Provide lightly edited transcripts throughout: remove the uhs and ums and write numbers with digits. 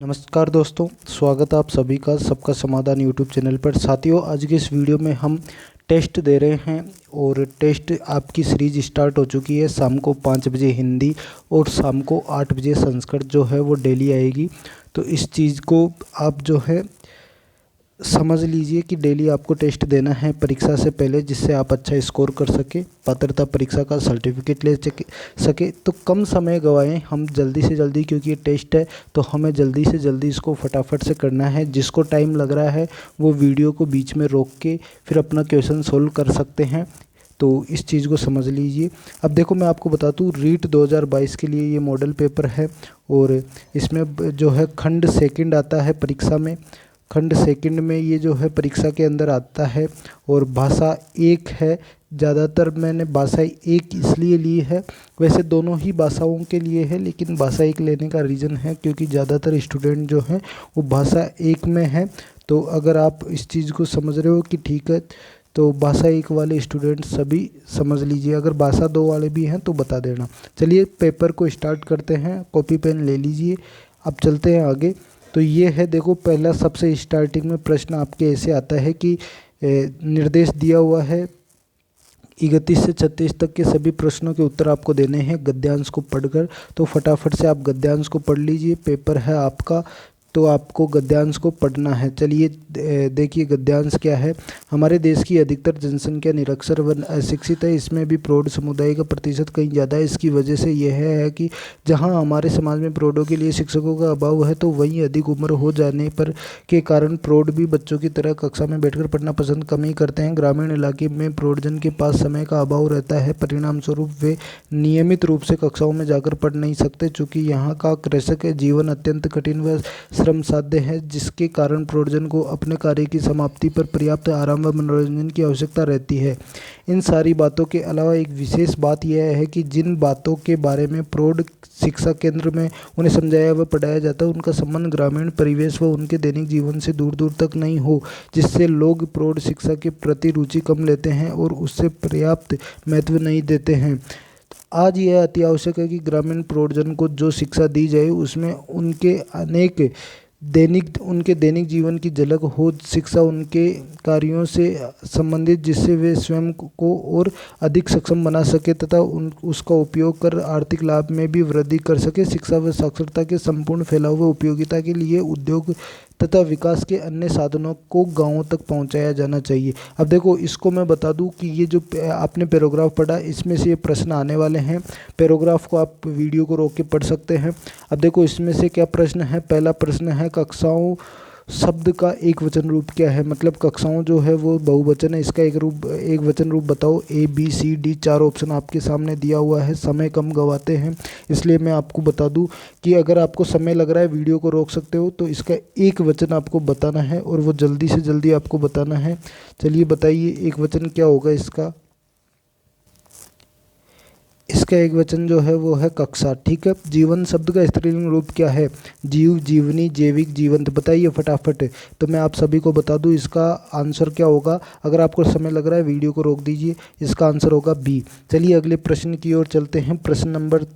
नमस्कार दोस्तों, स्वागत है आप सभी का सबका समाधान यूट्यूब चैनल पर। साथियों, आज की इस वीडियो में हम टेस्ट दे रहे हैं और टेस्ट आपकी सीरीज स्टार्ट हो चुकी है। शाम को 5 बजे हिंदी और शाम को 8 बजे संस्कृत जो है वो डेली आएगी। तो इस चीज़ को आप जो है समझ लीजिए कि डेली आपको टेस्ट देना है परीक्षा से पहले, जिससे आप अच्छा स्कोर कर सके, पात्रता परीक्षा का सर्टिफिकेट ले सके। तो कम समय गवाएं, हम जल्दी से जल्दी, क्योंकि ये टेस्ट है तो हमें जल्दी से जल्दी इसको फटाफट से करना है। जिसको टाइम लग रहा है वो वीडियो को बीच में रोक के फिर अपना क्वेश्चन सोल्व कर सकते हैं। तो इस चीज़ को समझ लीजिए। अब देखो, मैं आपको बता दूँ, रीट 2022 के लिए ये मॉडल पेपर है और इसमें जो है खंड सेकंड आता है परीक्षा में। खंड सेकंड में ये जो है परीक्षा के अंदर आता है और भाषा एक है। ज़्यादातर मैंने भाषा एक इसलिए ली है, वैसे दोनों ही भाषाओं के लिए है, लेकिन भाषा एक लेने का रीज़न है क्योंकि ज़्यादातर स्टूडेंट जो हैं वो भाषा एक में है। तो अगर आप इस चीज़ को समझ रहे हो कि ठीक है, तो भाषा एक वाले स्टूडेंट सभी समझ लीजिए। अगर भाषा दो वाले भी हैं तो बता देना। चलिए पेपर को स्टार्ट करते हैं, कॉपी पेन ले लीजिए। अब चलते हैं आगे। तो ये है, देखो, पहला सबसे स्टार्टिंग में प्रश्न आपके ऐसे आता है कि निर्देश दिया हुआ है 31 से 36 तक के सभी प्रश्नों के उत्तर आपको देने हैं गद्यांश को पढ़कर। तो फटाफट से आप गद्यांश को पढ़ लीजिए, पेपर है आपका, तो आपको गद्यांश को पढ़ना है। चलिए देखिए गद्यांश क्या है। हमारे देश की अधिकतर जनसंख्या निरक्षर व अशिक्षित है। इसमें भी प्रौढ़ समुदाय का प्रतिशत कहीं ज़्यादा है। इसकी वजह से यह है कि जहां हमारे समाज में प्रौढ़ों के लिए शिक्षकों का अभाव है, तो वहीं अधिक उम्र हो जाने पर के कारण प्रौढ़ भी बच्चों की तरह कक्षा में बैठकर पढ़ना पसंद कम ही करते हैं। ग्रामीण इलाके में प्रौढ़जन के पास समय का अभाव रहता है। परिणाम स्वरूप वे नियमित रूप से कक्षाओं में जाकर पढ़ नहीं सकते। चूँकि यहाँ का कृषक जीवन अत्यंत कठिन व श्रम साध्य है, जिसके कारण प्रौढ़जन को अपने कार्य की समाप्ति पर पर्याप्त आराम व मनोरंजन की आवश्यकता रहती है। इन सारी बातों के अलावा एक विशेष बात यह है कि जिन बातों के बारे में प्रौढ़ शिक्षा केंद्र में उन्हें समझाया व पढ़ाया जाता है, उनका संबंध ग्रामीण परिवेश व उनके दैनिक जीवन से दूर दूर तक नहीं हो, जिससे लोग प्रौढ़ शिक्षा के प्रति रुचि कम लेते हैं और उससे पर्याप्त महत्व नहीं देते हैं। आज यह अति आवश्यक है कि ग्रामीण प्रौढ़जन को जो शिक्षा दी जाए उसमें उनके दैनिक जीवन की झलक हो। शिक्षा उनके कार्यों से संबंधित, जिससे वे स्वयं को और अधिक सक्षम बना सके तथा उसका उपयोग कर आर्थिक लाभ में भी वृद्धि कर सके। शिक्षा व साक्षरता के संपूर्ण फैलाव व उपयोगिता के लिए उद्योग तथा विकास के अन्य साधनों को गांवों तक पहुंचाया जाना चाहिए। अब देखो, इसको मैं बता दूं कि ये जो आपने पैराग्राफ पढ़ा, इसमें से ये प्रश्न आने वाले हैं। पैराग्राफ को आप वीडियो को रोक के पढ़ सकते हैं। अब देखो इसमें से क्या प्रश्न है। पहला प्रश्न है, कक्षाओं शब्द का एक वचन रूप क्या है। मतलब कक्षाओं जो है वो बहुवचन है, इसका एक वचन रूप बताओ। ABCD 4 ऑप्शन आपके सामने दिया हुआ है। समय कम गवाते हैं, इसलिए मैं आपको बता दूं कि अगर आपको समय लग रहा है वीडियो को रोक सकते हो। तो इसका एक वचन आपको बताना है और वो जल्दी से जल्दी आपको बताना है। चलिए बताइए एक वचन क्या होगा इसका। इसका एक वचन जो है वो है कक्षा। ठीक है। जीवन शब्द का स्त्रीलिंग रूप क्या है। जीव, जीवनी, जैविक, जीवंत। बताइए फटाफट। तो मैं आप सभी को बता दूं इसका आंसर क्या होगा। अगर आपको समय लग रहा है वीडियो को रोक दीजिए। इसका आंसर होगा बी। चलिए अगले प्रश्न की ओर चलते हैं। प्रश्न नंबर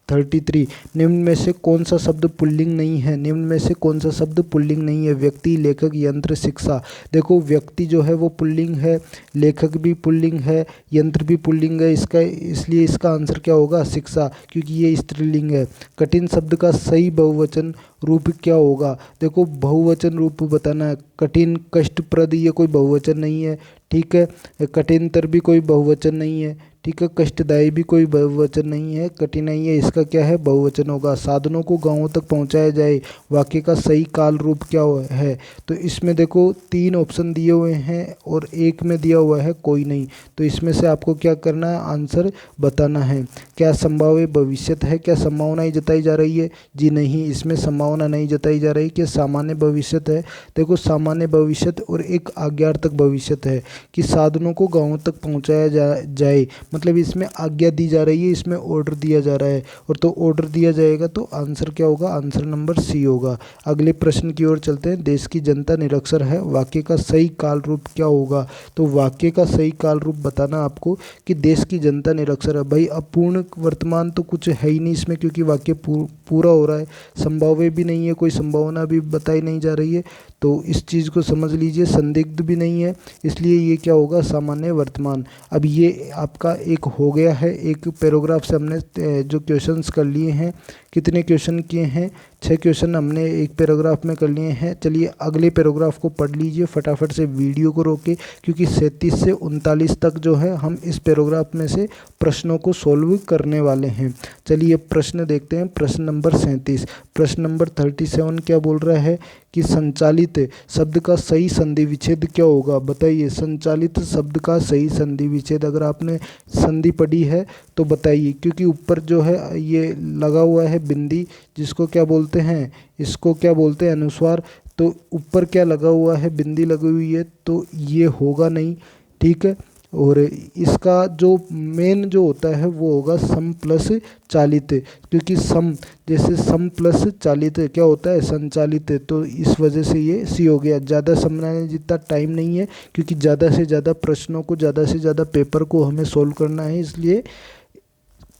33, निम्न में से कौन सा शब्द पुल्लिंग नहीं है। निम्न में से कौन सा शब्द पुल्लिंग नहीं है। व्यक्ति, लेखक, यंत्र, शिक्षा। देखो व्यक्ति जो है वो पुल्लिंग है, लेखक भी पुल्लिंग है, यंत्र भी पुल्लिंग है। इसलिए इसका आंसर क्या होगा, शिक्षा, क्योंकि ये स्त्रीलिंग है। कठिन शब्द का सही बहुवचन रूप क्या होगा। देखो बहुवचन रूप बताना है। कठिन, कष्टप्रद, ये कोई बहुवचन नहीं है। ठीक है। कठिनतर भी कोई बहुवचन नहीं है। ठीक है। कष्टदायी भी कोई बहुवचन नहीं है। कठिनाई है, इसका क्या है, बहुवचन होगा। साधनों को गांवों तक पहुंचाया जाए, वाक्य का सही काल रूप क्या है। तो इसमें देखो 3 ऑप्शन दिए हुए हैं और एक में दिया हुआ है कोई नहीं। तो इसमें से आपको क्या करना है, आंसर बताना है। क्या संभाव्य भविष्यत है। क्या संभावना ही जताई जा रही है। जी नहीं, इसमें संभावना नहीं जताई जा रही। कि सामान्य भविष्यत है। देखो सामान्य भविष्यत और एक आज्ञार्थक भविष्यत है। कि साधनों को गाँवों तक पहुँचाया जाए, मतलब इसमें आज्ञा दी जा रही है, इसमें ऑर्डर दिया जा रहा है। और तो ऑर्डर दिया जाएगा तो आंसर क्या होगा, आंसर नंबर सी होगा। अगले प्रश्न की ओर चलते हैं। देश की जनता निरक्षर है, वाक्य का सही काल रूप क्या होगा। तो वाक्य का सही काल रूप बताना आपको कि देश की जनता निरक्षर है। भाई अब पूर्ण वर्तमान तो कुछ है ही नहीं इसमें, क्योंकि वाक्य पूरा हो रहा है, संभाव्य भी नहीं है, कोई संभावना भी बताई नहीं जा रही है। तो इस चीज़ को समझ लीजिए। संदिग्ध भी नहीं है, इसलिए ये क्या होगा, सामान्य वर्तमान। अब ये आपका एक हो गया है। एक पैराग्राफ से हमने जो क्वेश्चंस कर लिए हैं, कितने क्वेश्चन किए हैं, 6 क्वेश्चन हमने एक पैराग्राफ में कर लिए हैं। चलिए अगले पैराग्राफ को पढ़ लीजिए फटाफट से वीडियो को रोके, क्योंकि 37 से 39 तक जो है हम इस पैराग्राफ में से प्रश्नों को सॉल्व करने वाले हैं। चलिए प्रश्न देखते हैं। प्रश्न नंबर 37, प्रश्न नंबर 37 क्या बोल रहा है कि संचालित शब्द का सही संधि विच्छेद क्या होगा। बताइए संचालित शब्द का सही संधि विच्छेद। अगर आपने संधि पढ़ी है तो बताइए, क्योंकि ऊपर जो है ये लगा हुआ है बिंदी, जिसको क्या बोलते हैं, इसको क्या बोलते हैं, अनुस्वार। तो ऊपर क्या लगा हुआ है, बिंदी लगी हुई है, तो ये होगा नहीं, ठीक है। और इसका जो मेन जो होता है वो होगा सम प्लस चालित, क्योंकि सम जैसे सम प्लस चालित क्या होता है, संचालित। तो इस वजह से ये सी हो गया। ज़्यादा समझाने जितना टाइम नहीं है, क्योंकि ज़्यादा से ज़्यादा प्रश्नों को, ज़्यादा से ज़्यादा पेपर को हमें सोल्व करना है, इसलिए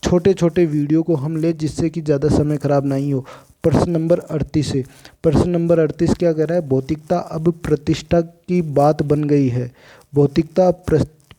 छोटे छोटे वीडियो को हम ले, जिससे कि ज़्यादा समय खराब नहीं हो। प्रश्न नंबर 38 है। प्रश्न नंबर 38 क्या कह रहा है, भौतिकता अब प्रतिष्ठा की बात बन गई है। भौतिकता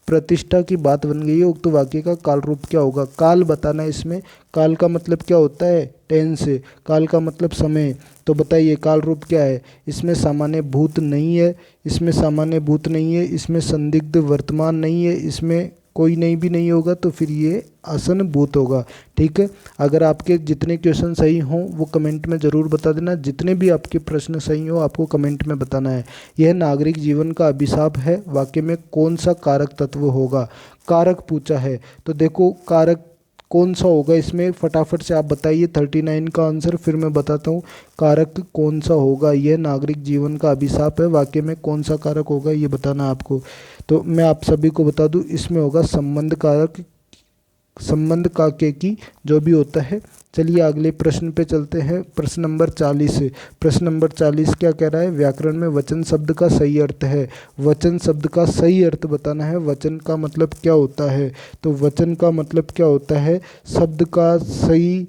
प्रतिष्ठा की बात बन गई है। उक्त वाक्य का काल रूप क्या होगा। काल बताना है इसमें। काल का मतलब क्या होता है, टेंस। काल का मतलब समय। तो बताइए काल रूप क्या है। इसमें सामान्य भूत नहीं है, इसमें सामान्य भूत नहीं है, इसमें संदिग्ध वर्तमान नहीं है, इसमें कोई नहीं भी नहीं होगा, तो फिर ये आसन भूत होगा, ठीक है। अगर आपके जितने क्वेश्चन सही हों वो कमेंट में ज़रूर बता देना। जितने भी आपके प्रश्न सही हो आपको कमेंट में बताना है। यह नागरिक जीवन का अभिशाप है, वाक्य में कौन सा कारक तत्व होगा। कारक पूछा है, तो देखो कारक कौन सा होगा इसमें, फटाफट से आप बताइए 39 का आंसर, फिर मैं बताता हूँ कारक कौन सा होगा। यह नागरिक जीवन का अभिशाप है, वाक्य में कौन सा कारक होगा ये बताना आपको। तो मैं आप सभी को बता दूं, इसमें होगा संबंध कारक, संबंध काके की जो भी होता है। चलिए अगले प्रश्न पे चलते हैं। प्रश्न नंबर 40। प्रश्न नंबर 40 क्या कह रहा है, व्याकरण में वचन शब्द का सही अर्थ है। वचन शब्द का सही अर्थ बताना है। वचन का मतलब क्या होता है, तो वचन का मतलब क्या होता है, शब्द का सही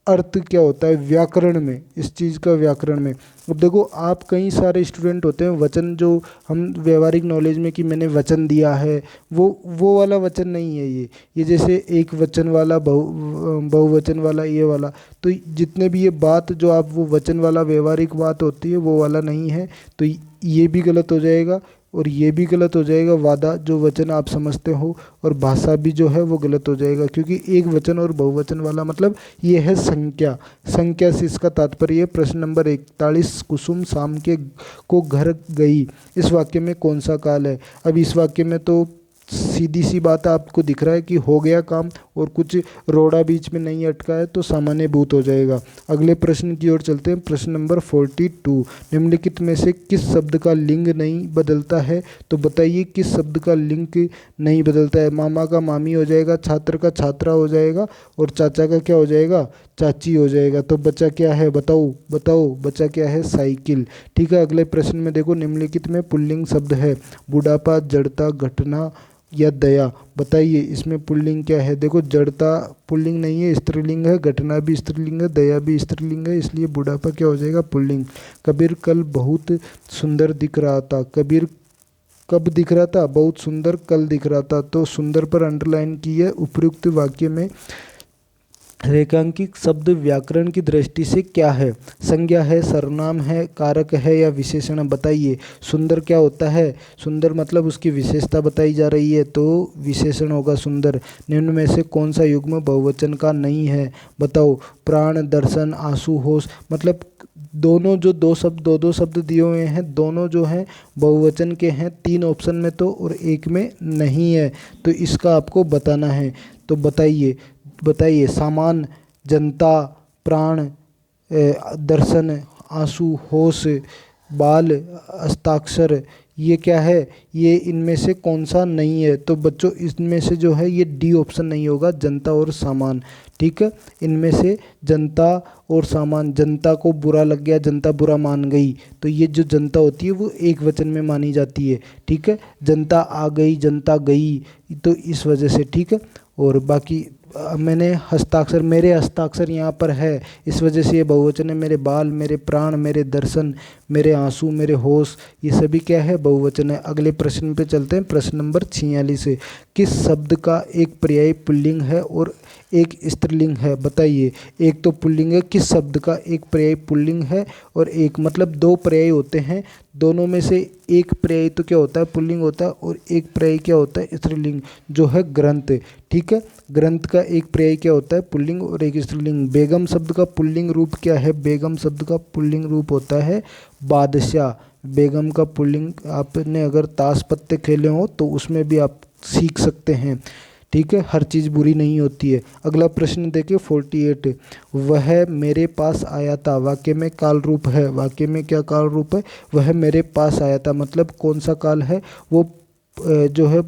अर्थ क्या होता है व्याकरण में, इस चीज़ का व्याकरण में। अब देखो आप कई सारे स्टूडेंट होते हैं, वचन जो हम व्यवहारिक नॉलेज में कि मैंने वचन दिया है, वो वाला वचन नहीं है ये जैसे एक वचन वाला, बहुवचन वाला, ये वाला। तो जितने भी ये बात जो आप वो वचन वाला व्यवहारिक बात होती है वो वाला नहीं है, तो ये भी गलत हो जाएगा और ये भी गलत हो जाएगा। वादा जो वचन आप समझते हो, और भाषा भी जो है वो गलत हो जाएगा, क्योंकि एक वचन और बहुवचन वाला मतलब ये है संख्या। संख्या से इसका तात्पर्य है। प्रश्न नंबर 41, कुसुम शाम के को घर गई, इस वाक्य में कौन सा काल है। अब इस वाक्य में तो सीधी सी बात आपको दिख रहा है कि हो गया काम, और कुछ रोड़ा बीच में नहीं अटका है, तो सामान्य भूत हो जाएगा। अगले प्रश्न की ओर चलते हैं। प्रश्न नंबर 42, निम्नलिखित में से किस शब्द का लिंग नहीं बदलता है। तो बताइए किस शब्द का लिंग नहीं बदलता है। मामा का मामी हो जाएगा, छात्र का छात्रा हो जाएगा, और चाचा का क्या हो जाएगा, चाची हो जाएगा। तो बचा क्या है, बताओ बताओ, बचा क्या है, साइकिल, ठीक है। अगले प्रश्न में देखो, निम्नलिखित में पुल्लिंग शब्द है, बुढ़ापा, जड़ता, घटना या दया। बताइए इसमें पुल्लिंग क्या है। देखो जड़ता पुल्लिंग नहीं है, स्त्रीलिंग है, घटना भी स्त्रीलिंग है, दया भी स्त्रीलिंग है, इसलिए बुढ़ापा क्या हो जाएगा, पुल्लिंग। कबीर कल बहुत सुंदर दिख रहा था। कबीर कब दिख रहा था, बहुत सुंदर कल दिख रहा था। तो सुंदर पर अंडरलाइन की है। उपयुक्त वाक्य में रेखांकित शब्द व्याकरण की दृष्टि से क्या है। संज्ञा है, सर्वनाम है, कारक है या विशेषण। बताइए सुंदर क्या होता है, सुंदर मतलब उसकी विशेषता बताई जा रही है, तो विशेषण होगा सुंदर। निम्न में से कौन सा युग्म बहुवचन का नहीं है। बताओ, प्राण, दर्शन, आंसू, होश। मतलब दोनों जो दो शब्द दिए हुए हैं, दोनों जो हैं बहुवचन के हैं, 3 ऑप्शन में तो और एक में नहीं है, तो इसका आपको बताना है। तो बताइए बताइए, सामान, जनता, प्राण, दर्शन, आंसू, होश, बाल, हस्ताक्षर, ये क्या है, ये इनमें से कौन सा नहीं है? तो बच्चों इसमें से जो है ये डी ऑप्शन नहीं होगा, जनता और सामान। ठीक है, इनमें से जनता और सामान, जनता को बुरा लग गया, जनता बुरा मान गई, तो ये जो जनता होती है वो एक वचन में मानी जाती है। ठीक है, जनता आ गई, जनता गई, तो इस वजह से। ठीक है, और बाकी मैंने हस्ताक्षर, मेरे हस्ताक्षर यहाँ पर है, इस वजह से ये बहुवचन है। मेरे बाल, मेरे प्राण, मेरे दर्शन, मेरे आंसू, मेरे होश, ये सभी क्या है, बहुवचन है। अगले प्रश्न पे चलते हैं, प्रश्न नंबर 46 है। किस शब्द का एक पर्यायी पुल्लिंग है और एक स्त्रीलिंग है? बताइए। एक तो पुल्लिंग है, किस शब्द का एक पर्यायी पुल्लिंग है और एक, मतलब दो पर्याय होते हैं, दोनों में से एक पर्याय तो क्या होता है, पुल्लिंग होता है, और एक पर्याय क्या होता है, स्त्रीलिंग, जो है ग्रंथ। ठीक है, ग्रंथ का एक पर्याय क्या होता है, पुल्लिंग, और एक स्त्रीलिंग। बेगम शब्द का पुल्लिंग रूप क्या है? बेगम शब्द का पुल्लिंग रूप होता है बादशाह। बेगम का पुल्लिंग, आपने अगर ताश पत्ते खेले हो तो उसमें भी आप सीख सकते हैं। ठीक है, हर चीज़ बुरी नहीं होती है। अगला प्रश्न देखिए 48, वह मेरे पास आया था, वाक्य में काल रूप है। वाक्य में क्या काल रूप है? वह मेरे पास आया था, मतलब कौन सा काल है वो? जो है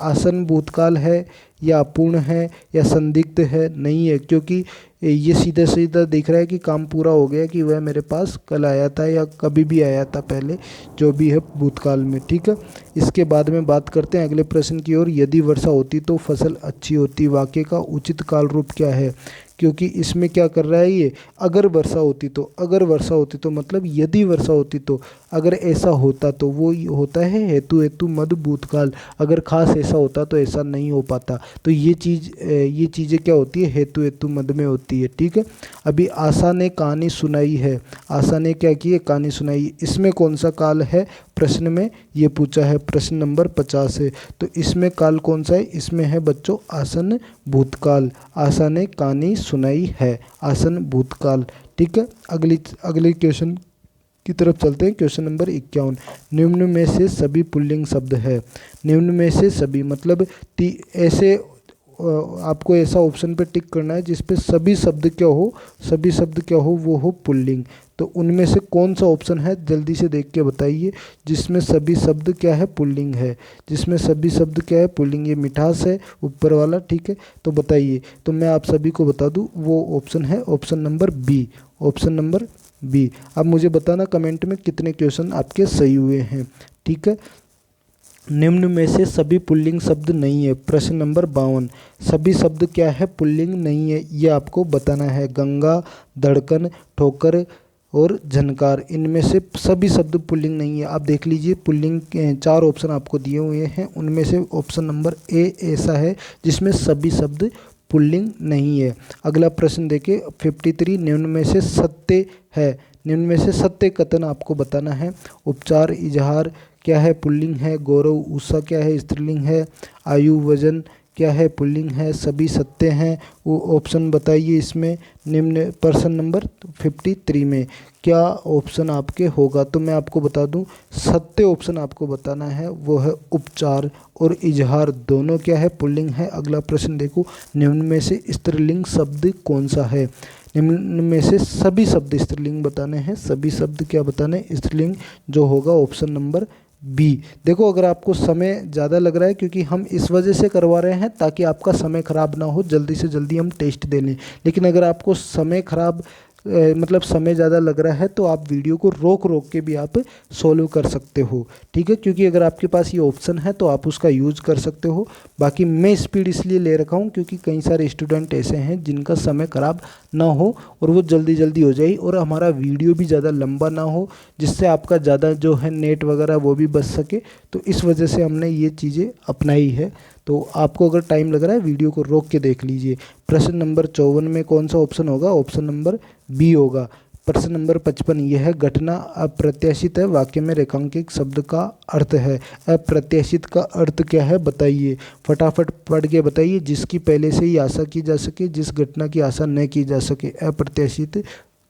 आसन भूतकाल है, या अपूर्ण है, या संदिग्ध है? नहीं है, क्योंकि ये सीधा सीधा दिख रहा है कि काम पूरा हो गया, कि वह मेरे पास कल आया था या कभी भी आया था पहले, जो भी है भूतकाल में। ठीक है, इसके बाद में बात करते हैं अगले प्रश्न की ओर। यदि वर्षा होती तो फसल अच्छी होती, वाक्य का उचित काल रूप क्या है? क्योंकि इसमें क्या कर रहा है ये, अगर वर्षा होती तो, अगर वर्षा होती तो मतलब यदि वर्षा होती तो, अगर ऐसा होता तो, वो होता है हेतु हेतु मद भूतकाल। अगर खास ऐसा होता तो ऐसा नहीं हो पाता, तो ये चीज़ें क्या होती है, हेतु हेतु मद में होती है। ठीक है, अभी आशा ने कहानी सुनाई है, आशा ने क्या की है, कहानी सुनाई, इसमें कौन सा काल है? प्रश्न में ये पूछा है, प्रश्न नंबर 50 है। तो इसमें काल कौन सा है? इसमें है बच्चों आसन भूतकाल। आशा ने कहानी सुनाई है, आसन भूतकाल। ठीक है, अगले क्वेश्चन की तरफ चलते हैं। क्वेश्चन नंबर 51, निम्न में से सभी पुल्लिंग शब्द है। निम्न में से सभी मतलब ऐसे आपको ऐसा ऑप्शन पे टिक करना है जिसपे सभी शब्द क्या हो, सभी शब्द क्या हो, वो हो पुल्लिंग। तो उनमें से कौन सा ऑप्शन है, जल्दी से देख के बताइए, जिसमें सभी शब्द क्या है, पुल्लिंग है। जिसमें सभी शब्द क्या है, पुल्लिंग। ये मिठास है ऊपर वाला। ठीक है, तो बताइए। तो मैं आप सभी को बता दूं, वो ऑप्शन है option number B, option number B. अब मुझे बताना कमेंट में कितने क्वेश्चन आपके सही हुए हैं। ठीक है, निम्न में से सभी पुल्लिंग शब्द नहीं है। प्रश्न नंबर 52, सभी शब्द क्या है, पुल्लिंग नहीं है, ये आपको बताना है। गंगा, धड़कन, ठोकर और झनकार, इनमें से सभी शब्द पुल्लिंग नहीं है। आप देख लीजिए, पुल्लिंग के 4 ऑप्शन आपको दिए हुए हैं, उनमें से ऑप्शन नंबर ए ऐसा है जिसमें सभी शब्द पुल्लिंग नहीं है। अगला प्रश्न देखिए 53, निम्न में से सत्य है। निम्न में से सत्य कथन आपको बताना है। उपचार, इजहार क्या है, पुल्लिंग है। गौरव, उषा क्या है, स्त्रीलिंग है। आयु, वजन क्या है, पुल्लिंग है। सभी सत्य हैं, वो ऑप्शन बताइए। इसमें निम्न प्रश्न नंबर 53 में क्या ऑप्शन आपके होगा? तो मैं आपको बता दूं, सत्य ऑप्शन आपको बताना है, वो है उपचार और इजहार, दोनों क्या है, पुल्लिंग है। अगला प्रश्न देखो, निम्न में से स्त्रीलिंग शब्द कौन सा है? निम्न में से सभी शब्द स्त्रीलिंग बताने हैं, सभी शब्द क्या बताने, स्त्रीलिंग, जो होगा ऑप्शन नंबर बी। देखो, अगर आपको समय ज़्यादा लग रहा है, क्योंकि हम इस वजह से करवा रहे हैं ताकि आपका समय ख़राब ना हो, जल्दी से जल्दी हम टेस्ट दे लें। लेकिन अगर आपको समय ख़राब मतलब समय ज़्यादा लग रहा है, तो आप वीडियो को रोक रोक के भी आप सॉल्व कर सकते हो। ठीक है, क्योंकि अगर आपके पास ये ऑप्शन है तो आप उसका यूज़ कर सकते हो। बाकी मैं स्पीड इसलिए ले रखा हूँ क्योंकि कई सारे स्टूडेंट ऐसे हैं जिनका समय ख़राब ना हो और वो जल्दी जल्दी हो जाए, और हमारा वीडियो भी ज़्यादा लंबा ना हो, जिससे आपका ज़्यादा जो है नेट वगैरह वो भी बच सके। तो इस वजह से हमने ये चीज़ें अपनाई है। तो आपको अगर टाइम लग रहा है, वीडियो को रोक के देख लीजिए। प्रश्न नंबर 54 में कौन सा ऑप्शन होगा? ऑप्शन नंबर बी होगा। प्रश्न नंबर 55, यह घटना अप्रत्याशित है, वाक्य में रेखांकित शब्द का अर्थ है। अप्रत्याशित का अर्थ क्या है, बताइए, फटाफट पढ़ के बताइए। जिसकी पहले से ही आशा की जा सके, जिस घटना की आशा न की जा सके, अप्रत्याशित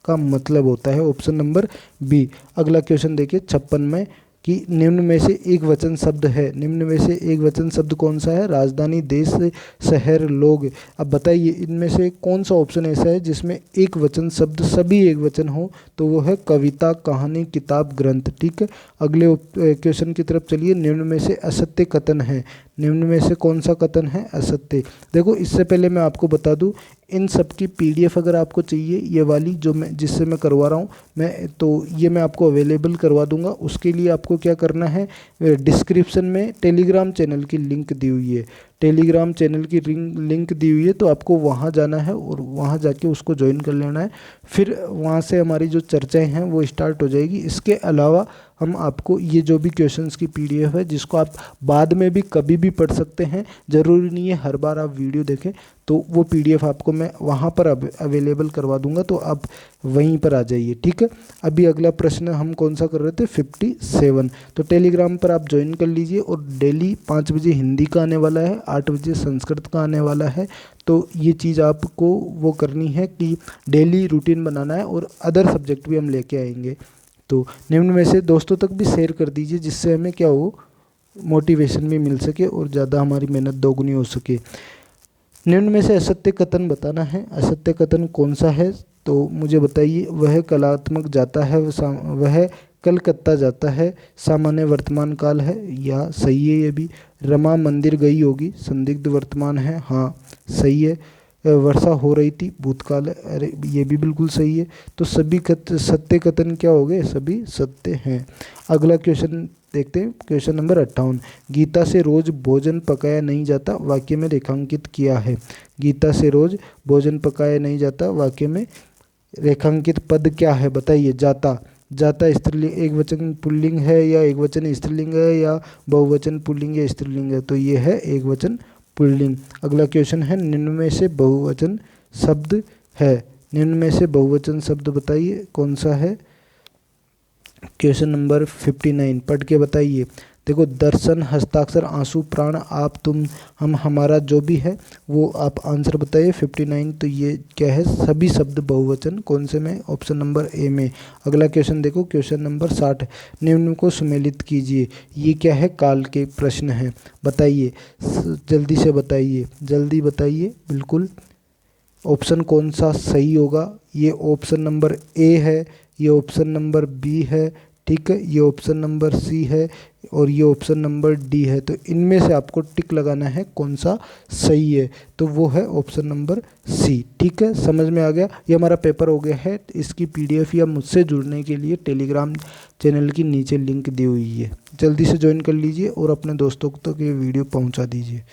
का मतलब होता है ऑप्शन नंबर बी। अगला क्वेश्चन देखिए 56 में, कि निम्न में से एक वचन शब्द है, निम्न में से एक वचन शब्द कौन सा है? राजधानी, देश, शहर, लोग। अब बताइए इनमें से कौन सा ऑप्शन ऐसा है जिसमें एक वचन शब्द सभी एक वचन हो? तो वो है कविता, कहानी, किताब, ग्रंथ। ठीक है, अगले क्वेश्चन की तरफ चलिए। निम्न में से असत्य कथन है, निम्न में से कौन सा कथन है असत्य? देखो इससे पहले मैं आपको बता दूं, इन सब की पीडीएफ अगर आपको चाहिए, ये वाली जो मैं जिससे मैं करवा रहा हूँ मैं, तो ये मैं आपको अवेलेबल करवा दूंगा। उसके लिए आपको क्या करना है, डिस्क्रिप्शन में टेलीग्राम चैनल की लिंक दी हुई है, टेलीग्राम चैनल की लिंक दी हुई है, तो आपको वहाँ जाना है और वहाँ जाके उसको ज्वाइन कर लेना है। फिर वहाँ से हमारी जो चर्चाएं हैं वो स्टार्ट हो जाएगी। इसके अलावा हम आपको ये जो भी क्वेश्चंस की पीडीएफ है, जिसको आप बाद में भी कभी भी पढ़ सकते हैं, ज़रूरी नहीं है हर बार आप वीडियो देखें, तो वो पीडीएफ आपको मैं वहाँ पर अवेलेबल करवा दूंगा, तो आप वहीं पर आ जाइए। ठीक है, अभी अगला प्रश्न हम कौन सा कर रहे थे? 57। तो टेलीग्राम पर आप ज्वाइन कर लीजिए और डेली 5 बजे हिंदी का आने वाला है, 8 बजे संस्कृत का आने वाला है। तो ये चीज़ आपको वो करनी है कि डेली रूटीन बनाना है, और अदर सब्जेक्ट भी हम लेके आएंगे। तो निम्न में से दोस्तों तक भी शेयर कर दीजिए, जिससे हमें क्या हो, मोटिवेशन भी मिल सके और ज़्यादा हमारी मेहनत दोगुनी हो सके। निम्न में से असत्य कथन बताना है, असत्य कथन कौन सा है? तो मुझे बताइए। वह कलात्मक जाता है, वह कलकत्ता जाता है, सामान्य वर्तमान काल है, या सही है ये भी। रमा मंदिर गई होगी, संदिग्ध वर्तमान है, हाँ सही है। वर्षा हो रही थी, भूतकाल है, अरे ये भी बिल्कुल सही है। तो सभी सत्य कथन क्या हो गए? सभी सत्य हैं। अगला क्वेश्चन देखते हैं, क्वेश्चन नंबर 58। गीता से रोज भोजन पकाया नहीं जाता, वाक्य में रेखांकित किया है। गीता से रोज भोजन पकाया नहीं जाता, वाक्य में रेखांकित पद क्या है? बताइए। जाता, जाता स्त्रीलिंग एक वचन पुल्लिंग है, या एक वचन स्त्रीलिंग है, या बहुवचन पुल्लिंग या स्त्रीलिंग है? तो ये है एक वचन पुल्लिंग। अगला क्वेश्चन है, निम्न में से बहुवचन शब्द है, निम्न में से बहुवचन शब्द बताइए कौन सा है? क्वेश्चन नंबर 59 पढ़ के बताइए। देखो, दर्शन, हस्ताक्षर, आंसू, प्राण, आप, तुम, हम, हमारा, जो भी है वो आप आंसर बताइए। 59 तो ये क्या है? सभी शब्द बहुवचन। कौन से में? ऑप्शन नंबर ए में। अगला क्वेश्चन देखो, क्वेश्चन नंबर 60। निम्न को सुमेलित कीजिए। ये क्या है? काल के प्रश्न है, बताइए, जल्दी से बताइए, जल्दी बताइए बिल्कुल। ऑप्शन कौन सा सही होगा? ये ऑप्शन नंबर ए है, ये ऑप्शन नंबर बी है, ठीक है, ये ऑप्शन नंबर सी है, और ये ऑप्शन नंबर डी है। तो इनमें से आपको टिक लगाना है कौन सा सही है, तो वो है ऑप्शन नंबर सी। ठीक है, समझ में आ गया? ये हमारा पेपर हो गया है। इसकी पीडीएफ या मुझसे जुड़ने के लिए टेलीग्राम चैनल की नीचे लिंक दी हुई है, जल्दी से ज्वाइन कर लीजिए और अपने दोस्तों तक ये वीडियो पहुंचा दीजिए।